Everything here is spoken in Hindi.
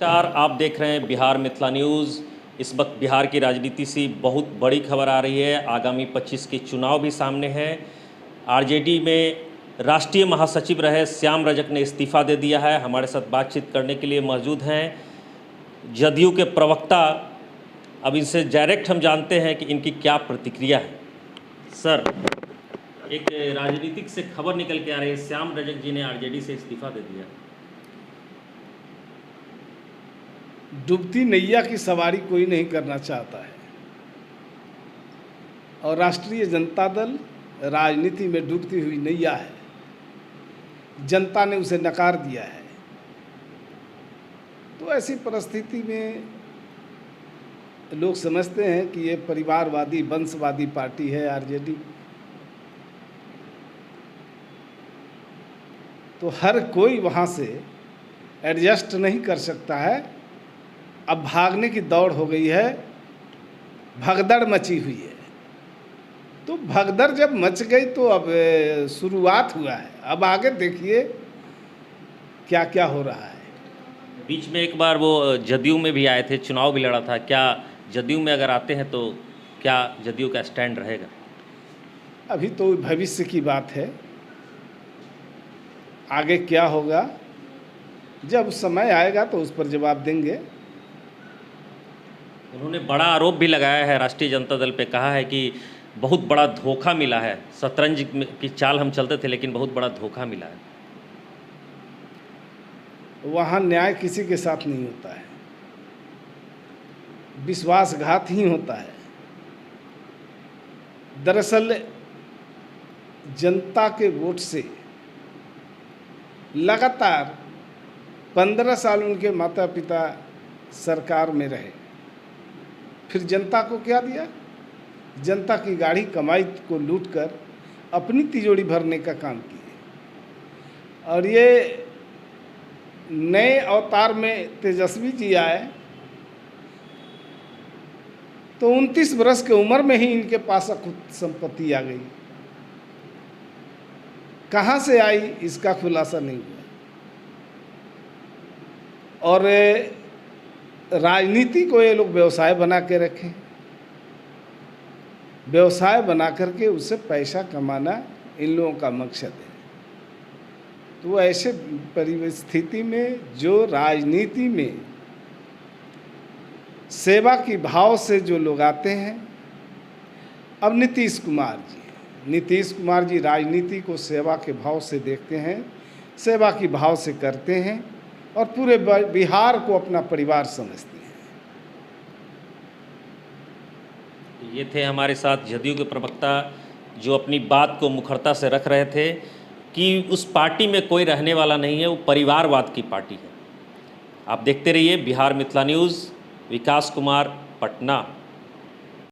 नमस्कार, आप देख रहे हैं बिहार मिथिला न्यूज़। इस वक्त बिहार की राजनीति से बहुत बड़ी खबर आ रही है। आगामी 25 के चुनाव भी सामने हैं। आरजेडी में राष्ट्रीय महासचिव रहे श्याम रजक ने इस्तीफ़ा दे दिया है। हमारे साथ बातचीत करने के लिए मौजूद हैं जदयू के प्रवक्ता। अब इनसे डायरेक्ट हम जानते हैं कि इनकी क्या प्रतिक्रिया है। सर, एक राजनीतिक से खबर निकल के आ रही है, श्याम रजक जी ने आरजेडी से इस्तीफ़ा दे दिया। डूबती नैया की सवारी कोई नहीं करना चाहता है और राष्ट्रीय जनता दल राजनीति में डूबती हुई नैया है। जनता ने उसे नकार दिया है। तो ऐसी परिस्थिति में लोग समझते हैं कि ये परिवारवादी वंशवादी पार्टी है आरजेडी। तो हर कोई वहाँ से एडजस्ट नहीं कर सकता है। अब भागने की दौड़ हो गई है, भगदड़ मची हुई है। तो भगदड़ जब मच गई तो अब शुरुआत हुआ है। अब आगे देखिए क्या क्या हो रहा है। बीच में एक बार वो जदयू में भी आए थे, चुनाव भी लड़ा था। क्या जदयू में अगर आते हैं तो क्या जदयू का स्टैंड रहेगा? अभी तो भविष्य की बात है, आगे क्या होगा जब समय आएगा तो उस पर जवाब देंगे। उन्होंने बड़ा आरोप भी लगाया है राष्ट्रीय जनता दल पे, कहा है कि बहुत बड़ा धोखा मिला है। शतरंज की चाल हम चलते थे लेकिन बहुत बड़ा धोखा मिला है। वहाँ न्याय किसी के साथ नहीं होता है, विश्वासघात ही होता है। दरअसल जनता के वोट से लगातार 15 साल उनके माता पिता सरकार में रहे, फिर जनता को क्या दिया? जनता की गाढ़ी कमाई को लूटकर अपनी तिजोरी भरने का काम किए। और ये नए अवतार में तेजस्वी जी आए तो 29 वर्ष की उम्र में ही इनके पास संपत्ति आ गई। कहाँ से आई इसका खुलासा नहीं हुआ। और राजनीति को ये लोग व्यवसाय बना के रखें, व्यवसाय बना करके उससे पैसा कमाना इन लोगों का मकसद है। तो ऐसे परिस्थिति में जो राजनीति में सेवा की भाव से जो लोग आते हैं, अब नीतीश कुमार जी राजनीति को सेवा के भाव से देखते हैं, सेवा की भाव से करते हैं और पूरे बिहार को अपना परिवार समझते हैं। ये थे हमारे साथ जदयू के प्रवक्ता जो अपनी बात को मुखरता से रख रहे थे कि उस पार्टी में कोई रहने वाला नहीं है, वो परिवारवाद की पार्टी है। आप देखते रहिए बिहार मिथिला न्यूज़। विकास कुमार, पटना।